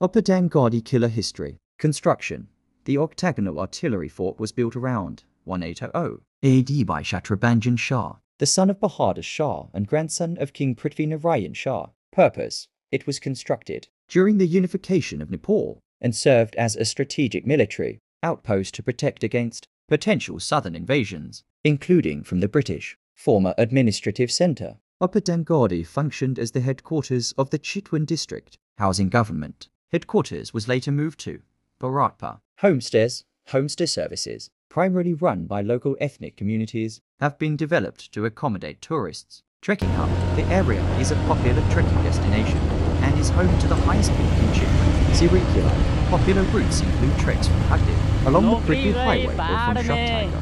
Upper Dangadi Killer History. Construction. The octagonal artillery fort was built around 1800 AD by Shatrabanjan Shah, the son of Bahadur Shah and grandson of King Prithvi Narayan Shah. Purpose. It was constructed during the unification of Nepal and served as a strategic military outpost to protect against potential southern invasions, including from the British. Former administrative centre. Upper Dangadi functioned as the headquarters of the Chitwan district, housing government. Headquarters was later moved to Bharatpur. Homestay services, primarily run by local ethnic communities, have been developed to accommodate tourists. Trekking hub. The area is a popular trekking destination and is home to the highest peak in Chitwan, Sirikula. Popular routes include treks from Hagdir along the Prithvi Highway or from Shubtiger.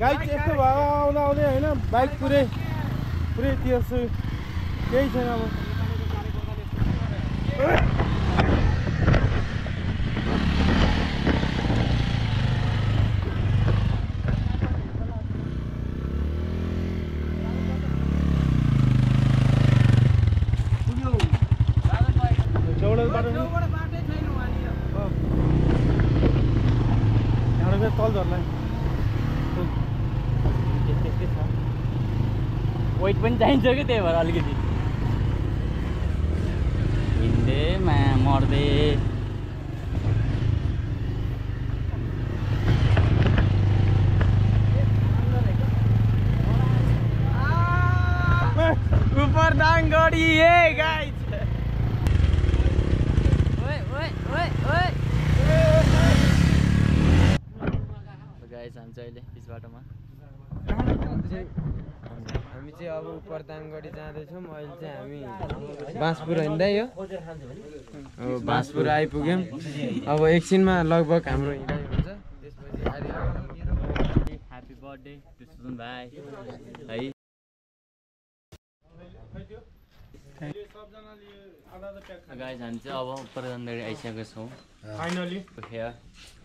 Guide यस्तो भयो आउँदा आउँदै हैन bike पुरै तिर्छु केही छैन अब तल झर्ला वेट पनि चाहिन्छ कि त्यही भएर अलिकति हिँड्दैमा मर्दै ऊपर दाङगढी ए गाइस गाइस हामी चाहिँ अहिले यस बाटोमा हामी चाहिँ अब उपर दाङगढी जाँदैछौँ अहिले चाहिँ हामी बाँसपुर हिँड्दै हो अब बाँसपुर आइपुग्यौँ अब एकछिनमा लगभग हाम्रो हिँडाइ हुन्छ त्यसपछि ह्यापी बर्थडे टु सुजन भाइ है गाइस हामी चाहिँ अब उपर दाङगढी आइसकेका छौँ फाइनली हेयर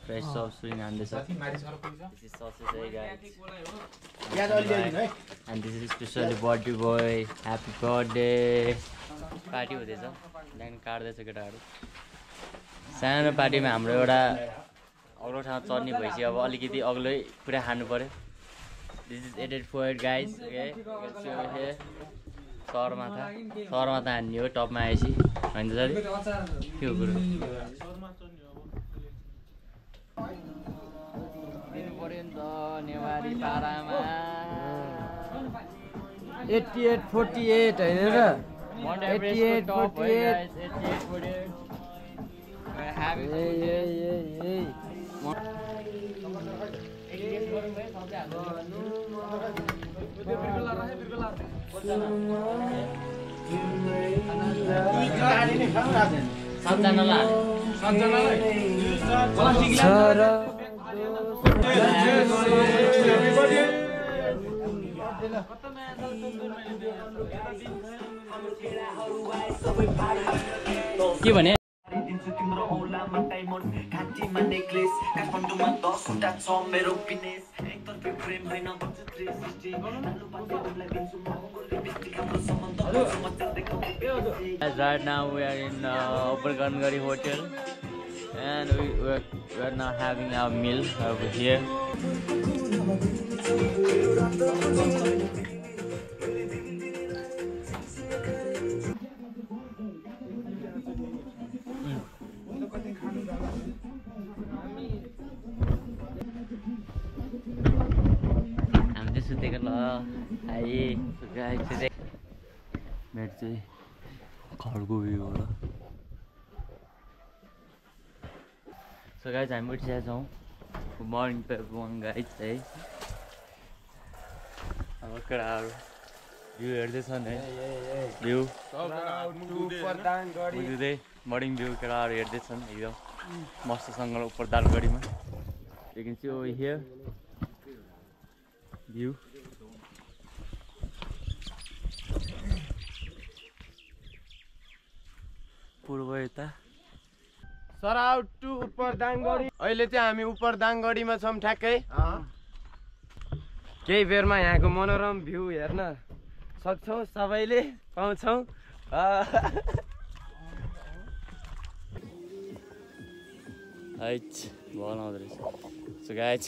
फ्रेस सब सुइङ हान्दैछ and this is especially birthday boy happy birthday party हुँदैछ त्यहाँदेखि काट्दैछ केटाहरू सानो पार्टीमा हाम्रो एउटा अग्लो ठाउँ चढ्ने भएपछि अब अलिकति अग्लै पुरा खानु पर्यो this is added for it guys okay सरमाथा हान्ने हो टपमा आएपछि होइन सर के हो कुरो दिनु पर्यो नि त नेवारी पारामा 88-48 हैन र 88-48 के भने Right now we are in Upper Dangadi Hotel and we are now having our meal over here. I'm just taking a hey guys today. Merci. घरको भ्यू हो सो गाइज हामी उठिसकेका छौँ good morning to everyone guys है अब केटाहरू view हेर्दैछन् है view बुझ्दै मर्निङ भ्यू केटाहरू हेर्दैछन् एकदम मस्तसँग उपर दाङगढीमा you can see over here view पूर्व यता सराउट टु उपर दाङगढी। अहिले चाहिँ हामी उपर दाङगढीमा छौँ ठ्याक्कै। केही बेरमा यहाँको मनोरम भ्यू हेर्न सक्छौँ, सबैले पाउँछौँ। भल आउँदो रहेछ। सो गाइज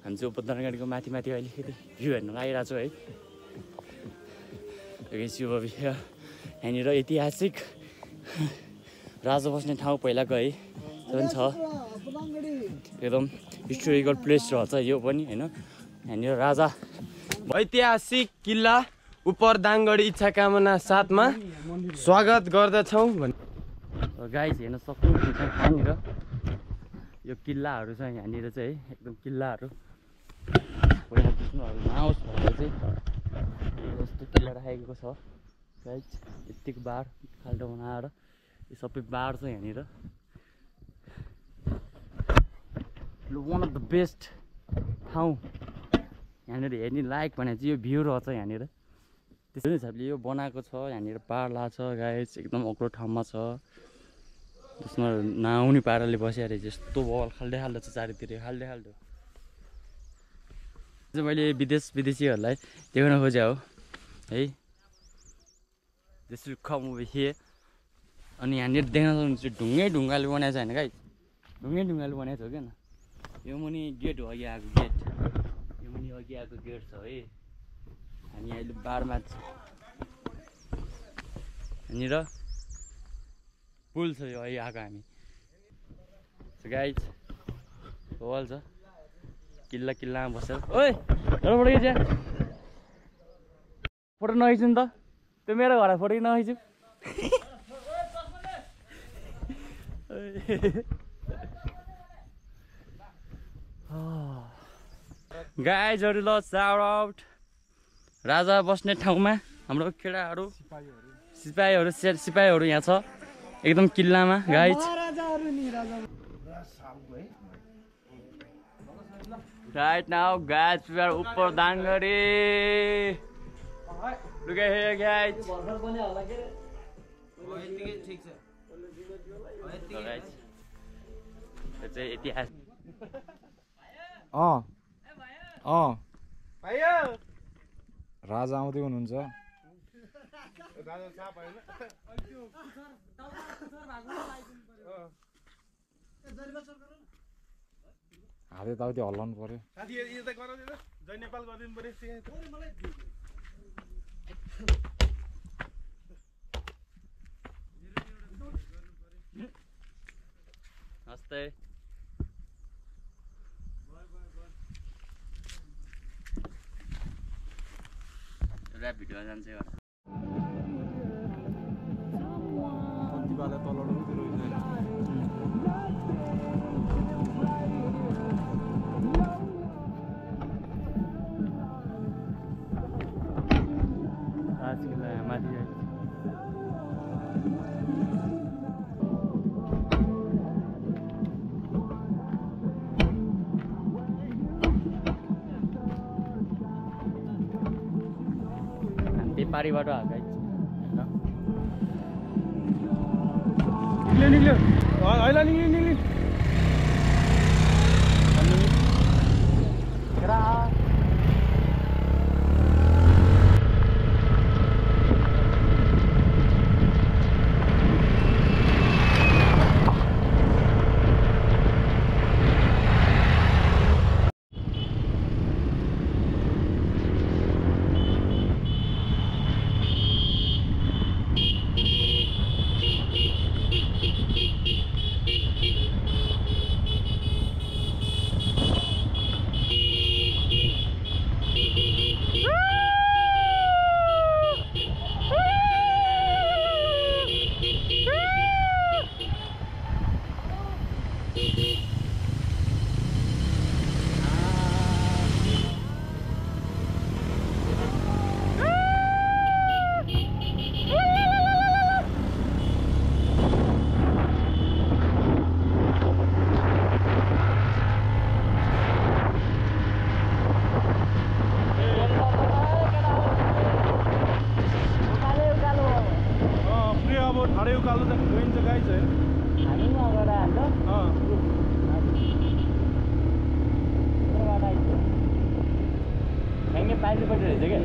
हामी चाहिँ उपर दाङगढीको माथि माथि अलिकति भ्यू हेर्न लागिरहेको छु है। यहाँनिर ऐतिहासिक राजा बस्ने ठाउँ पहिलाको है पनि छ, एकदम हिस्टोरिकल प्लेस रहेछ यो पनि होइन। यहाँनिर राजा ऐतिहासिक किल्ला उपर दाङगढी इच्छा कामना साथमा स्वागत गर्दछौँ। गाइज हेर्न सक्नुहुन्छ यहाँनिर यो किल्लाहरू छ, यहाँनिर चाहिँ है एकदम किल्लाहरू पहिला विष्णुहरू नआओस् भनेर चाहिँ यस्तो किल्ला राखेको छ गाइज। यतिको बार खाल्डो बनाएर यो सबै बार छ यहाँनिर। वान अफ द बेस्ट ठाउँ यहाँनिर हेर्ने लायक भने चाहिँ यो भ्यू रहेछ यहाँनिर। त्यस्तो हिसाबले यो बनाएको छ। यहाँनिर पार छ गाइज, एकदम अग्लो ठाउँमा छ जसमा नआउने पाराले बसिहाल्यो। यस्तो बल खाल्दै खाल्दो छ चारैतिर, खाल्दै खाल्दो। मैले विदेशीहरूलाई देखाउन खोजे हो है, जसरी कम ओभर हियर। अनि यहाँनिर देख्न सक्नुहुन्छ ढुङ्गाले बनाएको छ होइन गाइज, ढुङ्गाले बनाएको छ क्या। यो मुनि गेट हो, अघि आएको गेट, यो मुनि अघि आएको गेट छ है। हामी अहिले बारमा यहाँनिर पुल छ, यो अहिले आएको हामी गाइज होल छ। किल्लामा बसेर ओइ फोटो खिच, फोटो नखिच्नु नि त, त्यो मेरो घर फोटो नखिच्नु। गाइजहरू ल साउट आउट राजा बस्ने ठाउँमा हाम्रो केटाहरू सिपाहीहरू यहाँ छ एकदम किल्लामा guys. Right now, guys, we are Upper Dangari. Look at here, guys. It's a इतिहास. राजा आउँदै हुनुहुन्छ। हाते ताउति हल्लाउनु पर्यो। नमस्ते। ऱ्याप भिडियो जान्छ एउटा। पारीबाट हाल्दै निक्ल्यो हैला निक्ल्यो हरे उकालो त गइन्छ गाइस है हामी अगाडि हाल्छ ठ्याङ्गे पाइसपट्टि रहेछ क्या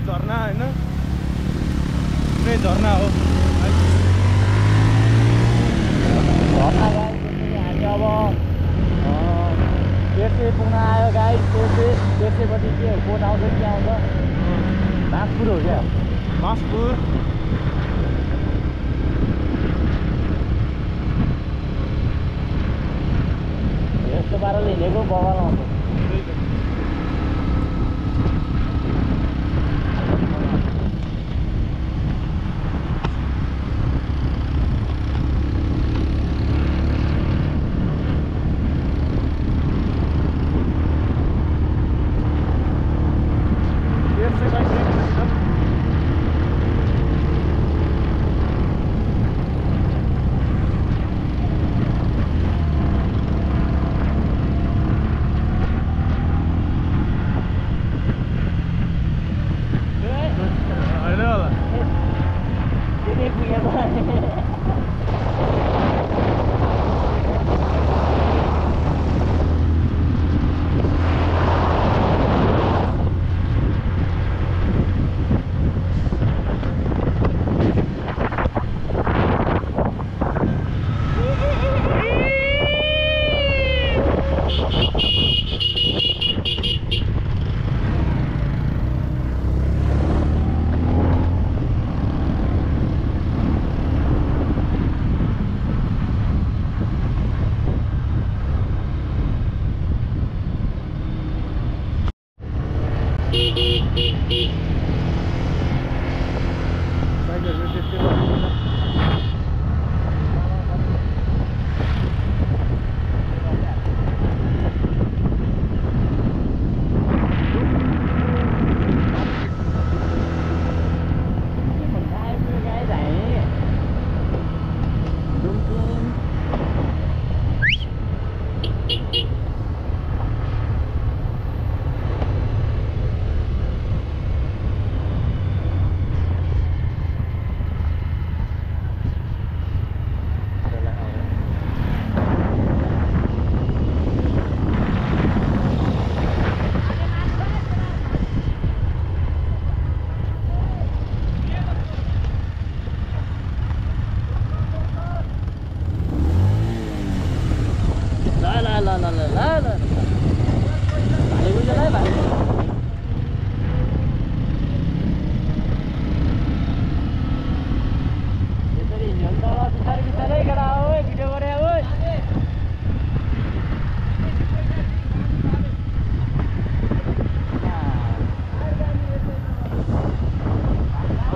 झरना होइन पुरै झरना हो हामी अब तेर्से पुग्न आयो गाई तेर्सेपट्टि के कोट आउँछ के आउँछ मासपुर हो क्या मासपुर यस्तो पाराले हिँडेको बगाल आउँछ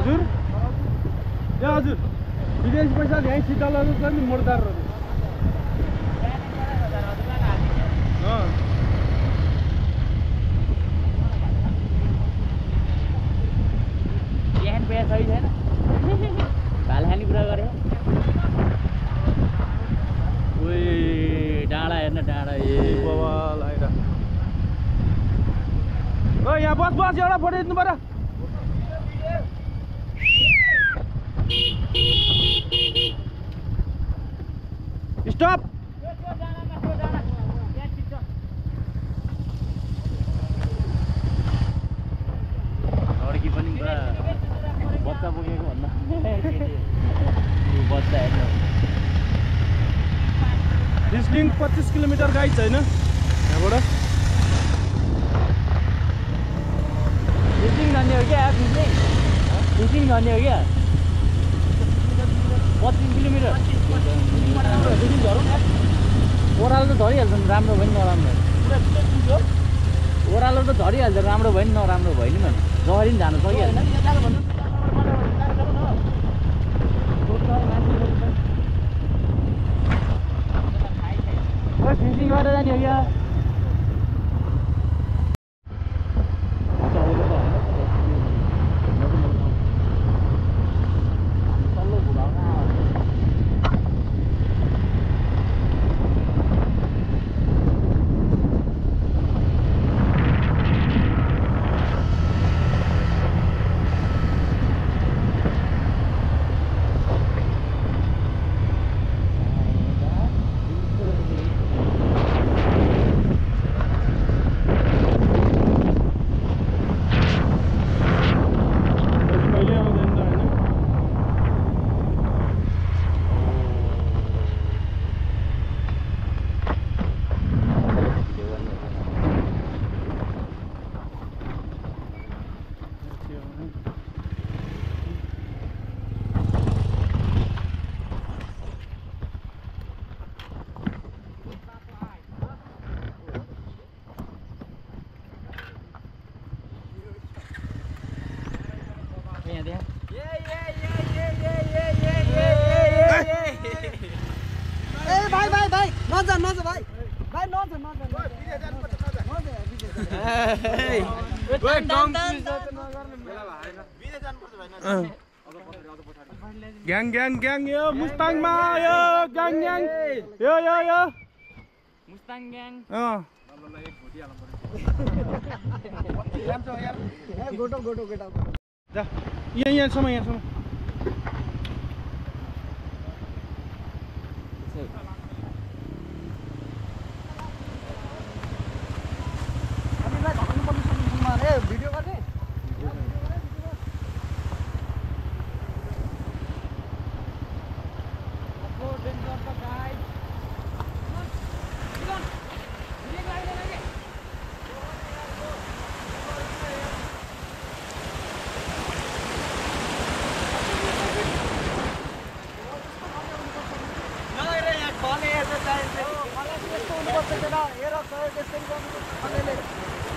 हजुर ए हजुर विदेश पैसा यहीँ सिटालहरू छ नि मोडदारहरू बिहान पैसा सही छैन भाले खाने कुरा गरे ओइ डाँडा हेर्न डाँडा ए बवाल आइरा ओ यहाँ बस बस एउटा फोटो खिच्नु पर्यो स्टप लड्की पनि पुरा बच्चा बोकेको भन्दा बच्चा हेर्नु डिस्लिङ 25 किलोमिटर गाइड छैन यहाँबाट फिसिङ गर्ने हो क्या फिसिङ गर्ने हो क्या 25 किलोमिटर ओह्रालो त झरिहाल्छ नि राम्रो भयो नि नराम्रो ओह्रालो त झरिहाल्छ राम्रो भयो नि नराम्रो भयो नि भने जसरी पनि जानु सकिहाल्छ फिसिङ गरेर जाने हो क्या ग्याङ ग्याङ ग्याङ यो मुस्ताङमा यो ग्याङ ग्याङ यो यो यो मुस्ताङ ग्याङ यहाँसम्म भिडियो गर्ने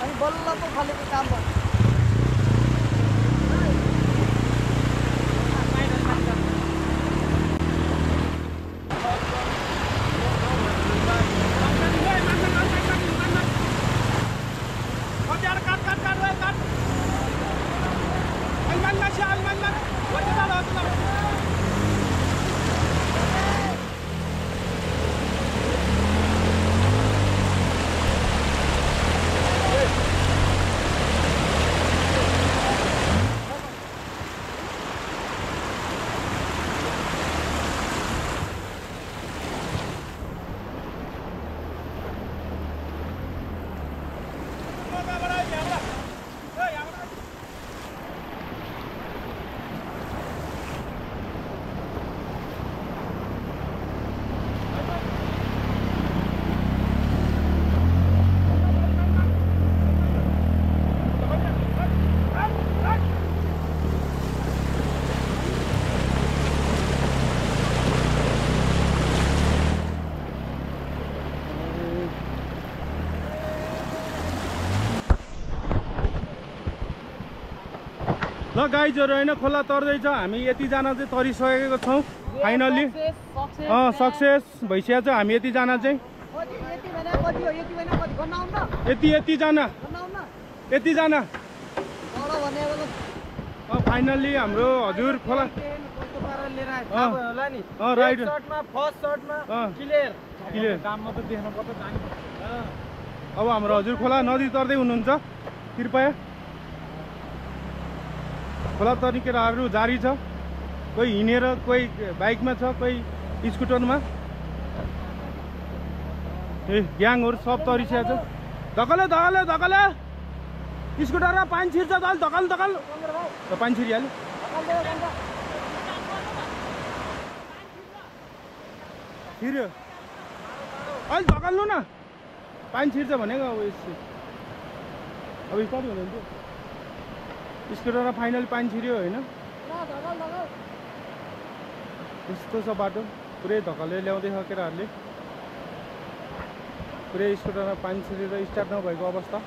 अनि बल्ल पो फलेको काम गर्छ ल गाइजहरु हैन खोला तर्दैछ हामी यतिजना चाहिँ तरिसकेको छौं फाइनली सक्सेस भइसकेको छ हामी यतिजना चाहिँ यतिजना फाइनली हाम्रो हजुर खोला राइट क्लियर काममा त देख्न पर्छ जानु अब हाम्रो हजुर खोला नदी तर्दै हुनुहुन्छ कृपया खोला तर्ने केटाहरू जारी छ कोही हिँडेर कोही बाइकमा छ कोही स्कुटरमा ए ग्याङहरू सब तरिसकेको छ धकले धकले धकले स्कुटरमा पानी छिर्छ त अलि धकल धकल पानी छिरिहाल्यो छिर्यो अलि धकल्नु न पानी छिर्छ भनेको अब यसो अब कति हुनुहुन्थ्यो स्कुटरमा फाइनल पानी छिर्यो होइन यस्तो छ बाटो पुरै धकलले ल्याउँदैछ केटाहरूले पुरै स्कुटरमा पानी छिरेर स्टार्ट नभएको अवस्था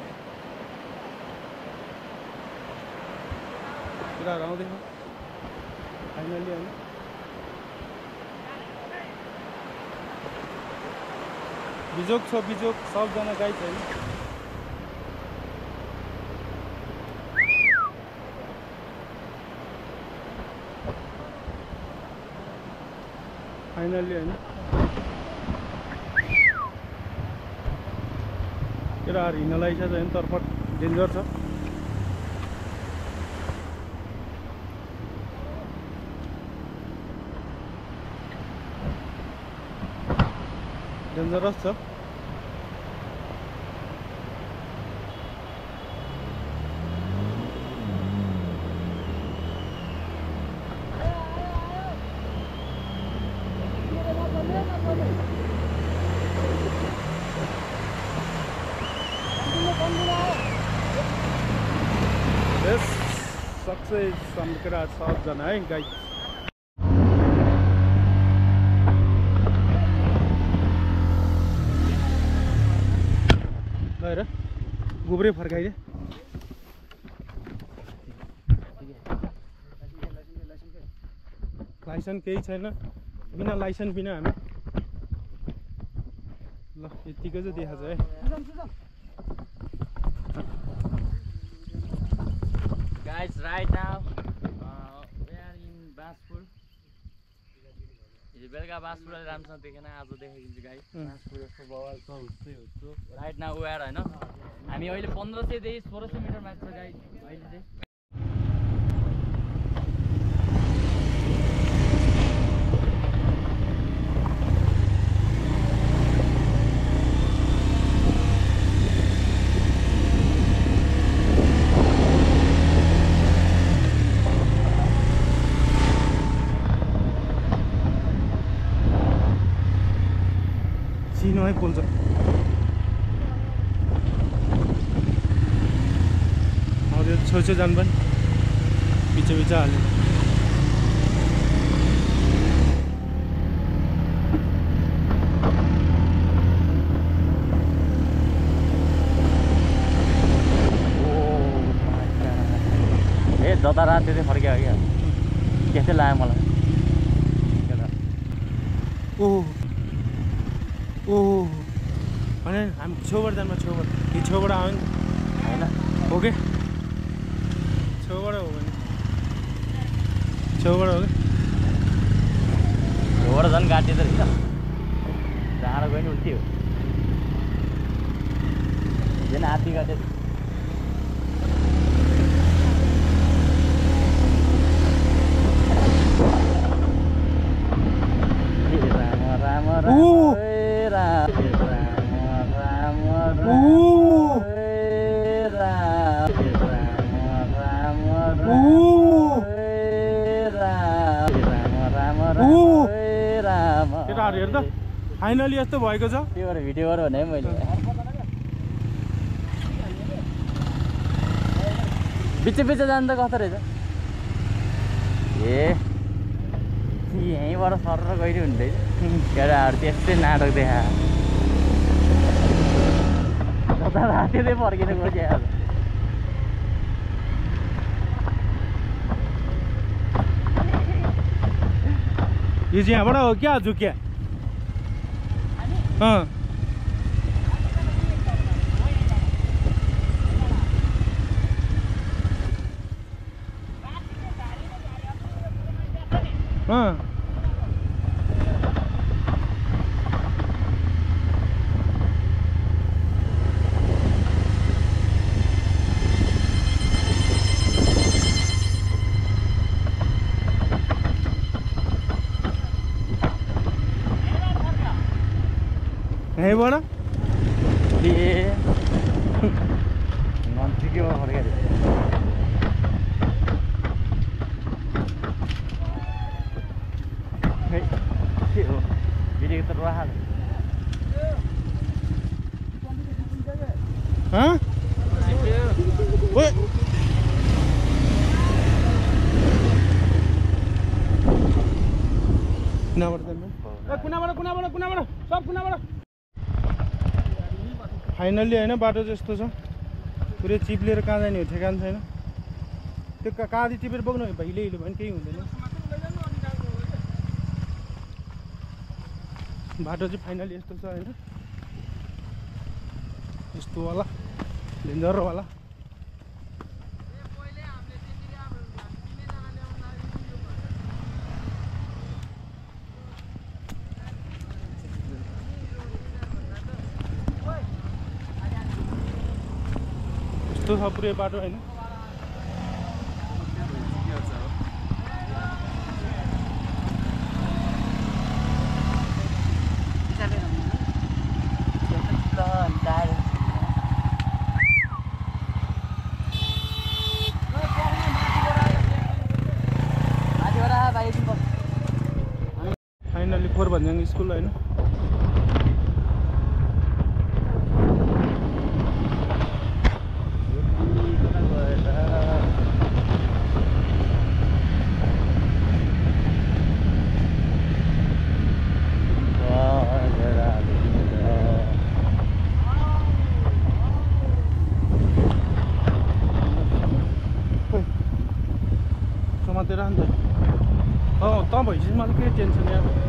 केटाहरू आउँदैछ फाइनली होइन बिजोक छ बिजोक सबजना गाई छैन फाइनली होइन केटाहरू हिँड्न लागिसकेको छैन तर्फट डेन्जर छ डेन्जरस छ सक्सेस हाम्रो केटाहरू सबजना है गाई गएर गोब्रे फर्काइदे लाइसेन्स केही छैन बिना लाइसेन्स बिना हामी ल यतिको चाहिँ देखाएको छ है Guys, right now we are in Baspur. हिजो बेलुका बाँसपुर राम्रोसँग देखेन आज देखाइदिन्छु गाइस बाँसपुर यस्तो बवाल छ हुँदै हुन्छु राइट नाउ वी आर हैन हामी अहिले 1500 देखि 1600 मिटर माथि छ गाइस अहिले चाहिँ सिनोमै पोल्छ त्यो छेउछेउ जानु पनि बिच हाल्यो ए जता रात त्यतै फर्क्यो क्या त्यस्तै लाग्यो मलाई ओहो भने हामी छेउबाट जानु छेउबाट यो छेउबाट आयो नि होइन हो कि छेउबाट हो भने छेउबाट हो कि छेउबाट झन् काट्यो त रहेछ जाँडो गयो नि उल्टी हो झन् हात्ती काट्यो केटाहरू हेर्दा फाइनली यस्तो भएको छ त्यो भएर भिडियो गर भने मैले बिच जानु त कस्तो रहेछ ए यहीँबाट सर गइरहनु हुँदैछ केटाहरू त्यस्तै नाटक देखा जता राति फर्किनु खोज्यो यो चाहिँ यहाँबाट हो क्या झुक्या अँ अँ यहीँबाट नन्तिकेमा फर्केर के हो भिडियो त राख हाँ ओए कुनाबाट सब कुनाबाट फाइनल्ली होइन बाटो जस्तो छ पुरै चिप्लेर कहाँ जाने हो ठेगान छैन त्यो कहाँदेखि टिपेर बोक्नु हिले हिले भने केही हुँदैन बाटो चाहिँ फाइनली यस्तो छ होइन यस्तोवाला डेन्जरवाला यस्तो छ पुरै बाटो होइन फाइनली फोरभन्ज्याङ स्कुल होइन समातेर अन्त त भइसक्यो मलाई केही टेन्सन यार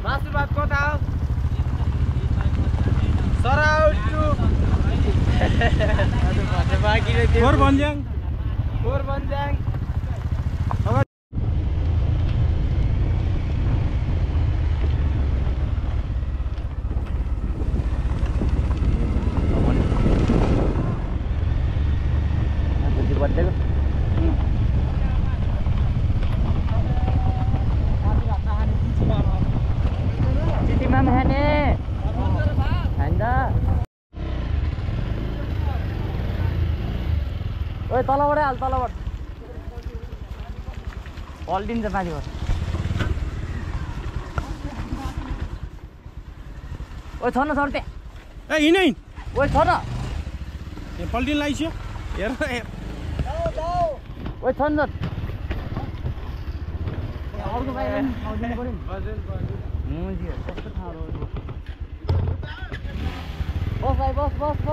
मासुभात कता हो फोरभन्ज्याङ ओए तलबाट हाल तलबाट पल्टिन्छ माथिबाट ओए छ न सर त्यहाँ ए हिँड ओए छ न पल्टिन लाइस्यो हेर ओए छ नि अर्को बाहिर आउदिनु पर्यो नि कस्तो ठाडो बस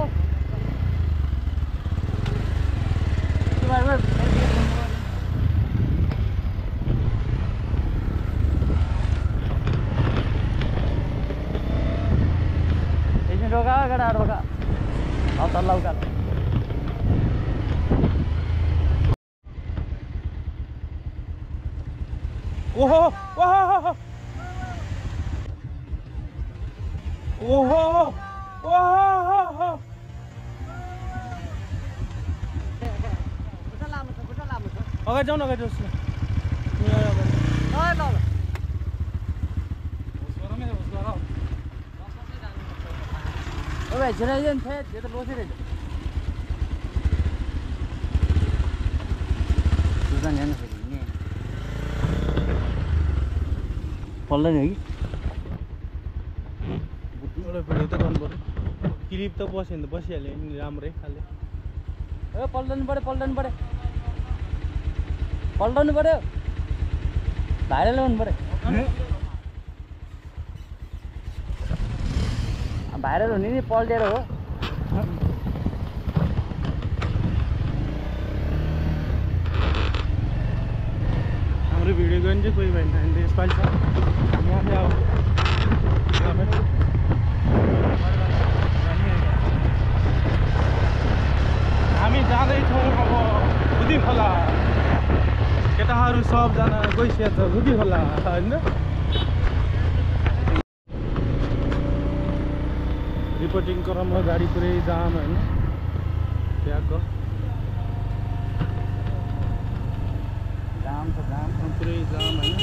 भाइ बस रोका गड़ा रोका अब तल्ला उकाल ओहो ओहो ओहो ओहो अगाडि जाउँ न अगाडि जाउँ भाइ छिराइदियो नि यो त बसेर दुकान जान सकिने पल्दैन कि एउटा भिडियो त गर्नु पर्यो क्लिप त बस्यो भने त बसिहाल्यो नि राम्रै खाले ए पल्टाउनु पऱ्यो भाइरल हुनु पऱ्यो भाइरल हुने नि पल्टेर हो हाम्रो भिडियो गर्ने चाहिँ कोही भएन भने त यसपालि छ यहाँ चाहिँ अब हामी जाँदैछौँ अब बुद्धि खोला केटाहरू सबजना गइसकेको छ बुद्धि खोला होइन रिपोर्टिङ क्रममा गाडी पुरै जाम होइन त्यहाँको पुरै जाम होइन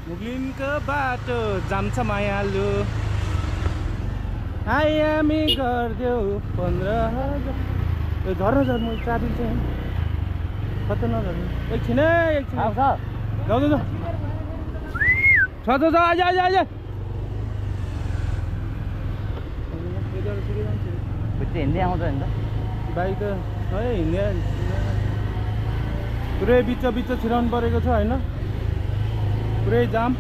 मुगलिनको बाटो जाम छ मायालु हामी गरिदेऊ 15,000 झर्न झर्नु ट्राफिक चाहिँ कता नझर्नु एकछिन जाऊ छ आज हिँड्दै आउँछ नि त बाइक त है हिँड्दै पुरै बिच छिराउनु परेको छ होइन पुरै जाम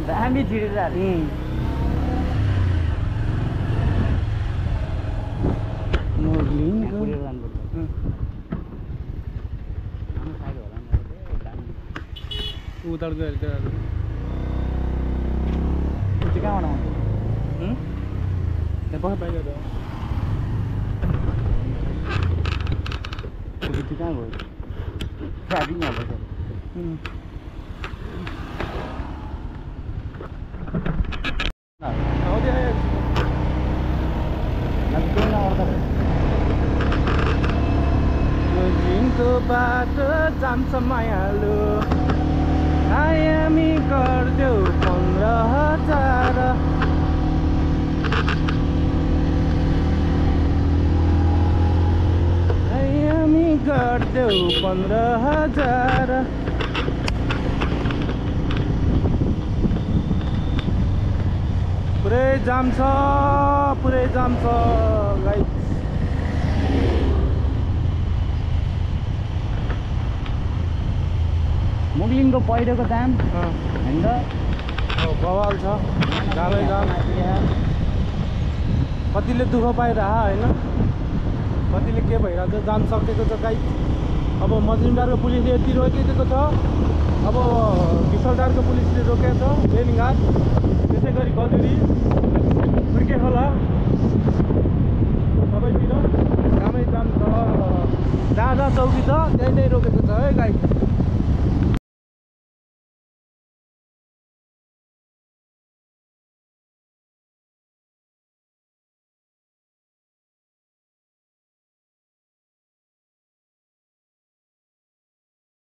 दामी छिरेर उतार गएर कहाँबाट आउँछ त्यहाँ बस बाइक कहाँ गयो ट्राफिक यहाँ मुगलिनको बाटो जान्छ मायालु हामी गरिदेऊ 15,000 हामी गरिदेऊ 15,000 पुरै जाम छ गाइस मुगलिङको पहिरोको दाम होइन बवाल छ जामै जाम कतिले दुःख पाइरह होइन कतिले के भइरहेको छ जाम सकेको छ गाइस अब मजुमदारको पुलिसले यति रोकिदिएको छ अब बिसलदारको पुलिसले रोकेको छ बेलघाट त्यसै गरी गजुरी सुर्के खोला सबैतिर जामै जाम छ जहाँ चौकी छ त्यही नै रोकेको छ है गाइस